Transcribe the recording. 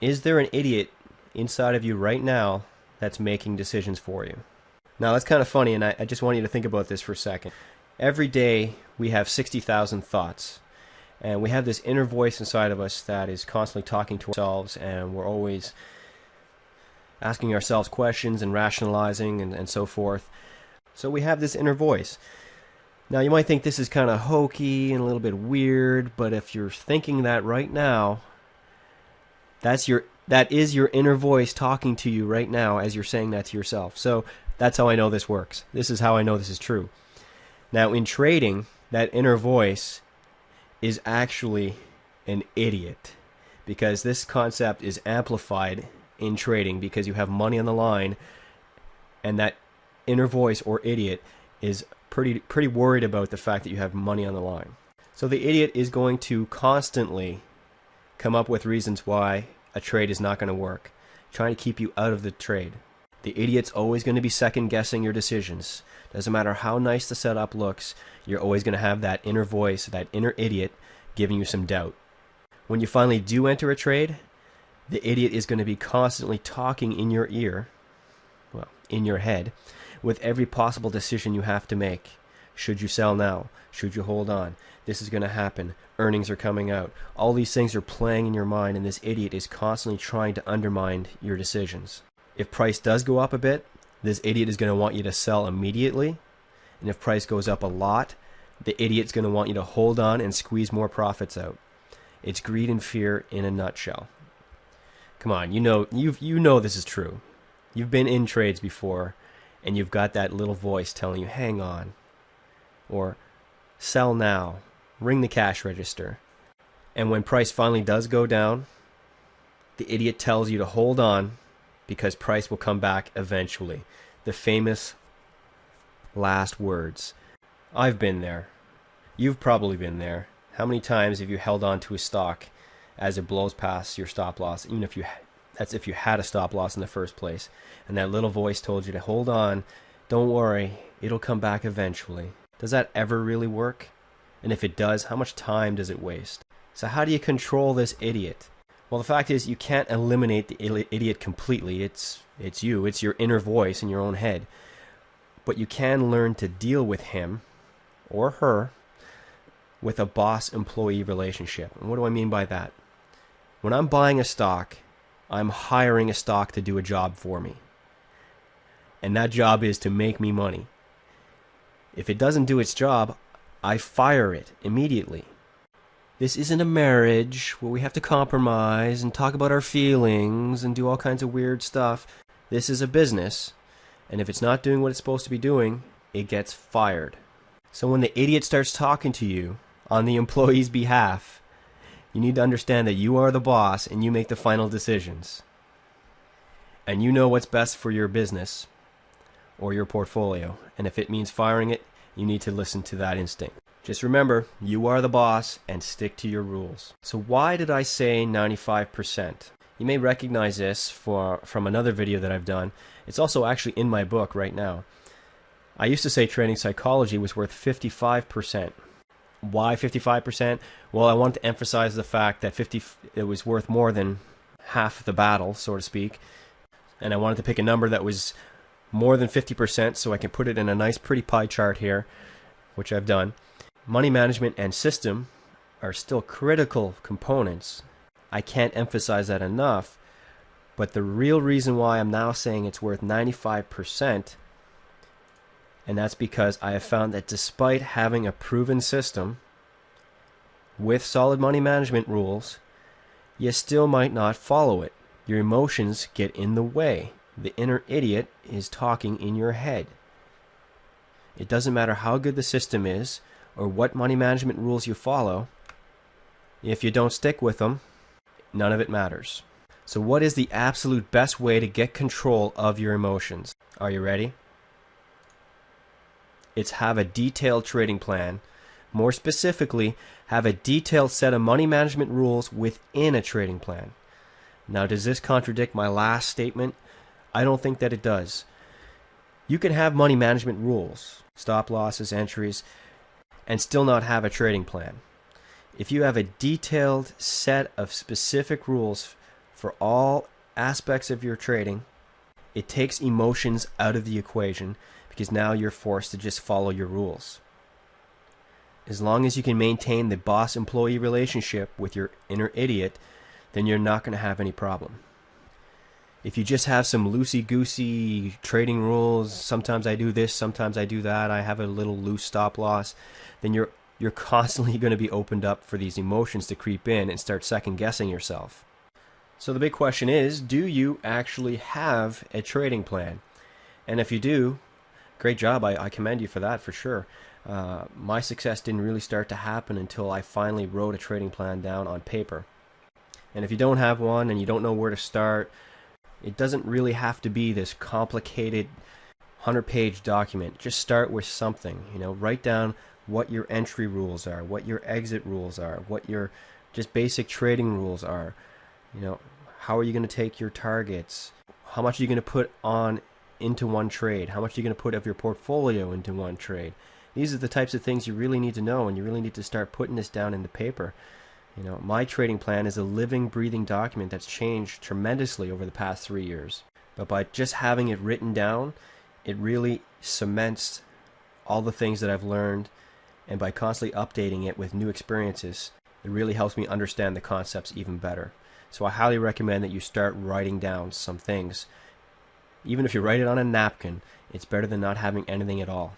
Is there an idiot inside of you right now that's making decisions for you? Now, that's kind of funny, and I just want you to think about this for a second. Every day, we have 60,000 thoughts, and we have this inner voice inside of us that is constantly talking to ourselves, and we're always asking ourselves questions and rationalizing and so forth. So we have this inner voice. Now, you might think this is kind of hokey and a little bit weird, but if you're thinking that right now, that is your inner voice talking to you right now as you're saying that to yourself. So that's how I know this works. This is how I know this is true. Now, in trading, that inner voice is actually an idiot, because this concept is amplified in trading because you have money on the line, and that inner voice or idiot is pretty worried about the fact that you have money on the line. So the idiot is going to constantly come up with reasons why a trade is not going to work, trying to keep you out of the trade. The idiot's always going to be second guessing your decisions. Doesn't matter how nice the setup looks, you're always going to have that inner voice, that inner idiot giving you some doubt. When you finally do enter a trade, the idiot is going to be constantly talking in your ear, well, in your head, with every possible decision you have to make. Should you sell now? Should you hold on? This is going to happen. Earnings are coming out. All these things are playing in your mind, and this idiot is constantly trying to undermine your decisions. If price does go up a bit, this idiot is going to want you to sell immediately. And if price goes up a lot, the idiot's going to want you to hold on and squeeze more profits out. It's greed and fear in a nutshell. Come on, you know this is true. You've been in trades before, and you've got that little voice telling you, hang on, or sell now, ring the cash register. And when price finally does go down, the idiot tells you to hold on because price will come back eventually. The famous last words. I've been there. You've probably been there. How many times have you held on to a stock as it blows past your stop loss, even if you had a stop loss in the first place, and that little voice told you to hold on, don't worry, it'll come back eventually. Does that ever really work? And if it does, how much time does it waste? So how do you control this idiot? Well, the fact is, you can't eliminate the idiot completely. It's you. It's your inner voice in your own head. But you can learn to deal with him or her with a boss-employee relationship. And what do I mean by that? When I'm buying a stock, I'm hiring a stock to do a job for me. And that job is to make me money. If it doesn't do its job, I fire it immediately. This isn't a marriage where we have to compromise and talk about our feelings and do all kinds of weird stuff. This is a business, and if it's not doing what it's supposed to be doing, it gets fired. So when the idiot starts talking to you on the employee's behalf, you need to understand that you are the boss and you make the final decisions. And you know what's best for your business or your portfolio. And if it means firing it, you need to listen to that instinct. Just remember, you are the boss and stick to your rules. So why did I say 95%? You may recognize this from another video that I've done. It's also actually in my book right now. I used to say trading psychology was worth 55%. Why 55%? Well, I wanted to emphasize the fact that it was worth more than half the battle, so to speak. And I wanted to pick a number that was more than 50% so I can put it in a nice pretty pie chart here, which I've done. Money management and system are still critical components. I can't emphasize that enough, but the real reason why I'm now saying it's worth 95%, and that's because I have found that despite having a proven system with solid money management rules, you still might not follow it. Your emotions get in the way. The inner idiot is talking in your head. It doesn't matter how good the system is or what money management rules you follow. If you don't stick with them, none of it matters. So what is the absolute best way to get control of your emotions? Are you ready? It's have a detailed trading plan. More specifically, have a detailed set of money management rules within a trading plan. Now, does this contradict my last statement? I don't think that it does. You can have money management rules, stop losses, entries, and still not have a trading plan. If you have a detailed set of specific rules for all aspects of your trading. It takes emotions out of the equation because now you're forced to just follow your rules. As long as you can maintain the boss-employee relationship with your inner idiot, then you're not going to have any problem. If you just have some loosey-goosey trading rules, sometimes I do this, sometimes I do that, I have a little loose stop loss, then you're constantly going to be opened up for these emotions to creep in and start second-guessing yourself. So the big question is, do you actually have a trading plan? And if you do, great job. I commend you for that for sure. My success didn't really start to happen until I finally wrote a trading plan down on paper. And if you don't have one and you don't know where to start, it doesn't really have to be this complicated 100-page document. Just start with something. Write down what your entry rules are, what your exit rules are, what your just basic trading rules are. How are you going to take your targets? How much are you going to put on into one trade? How much are you going to put of your portfolio into one trade? These are the types of things you really need to know, and you really need to start putting this down in the paper. My trading plan is a living, breathing document that's changed tremendously over the past 3 years. But by just having it written down, it really cements all the things that I've learned, and by constantly updating it with new experiences, it really helps me understand the concepts even better. So I highly recommend that you start writing down some things. Even if you write it on a napkin, it's better than not having anything at all.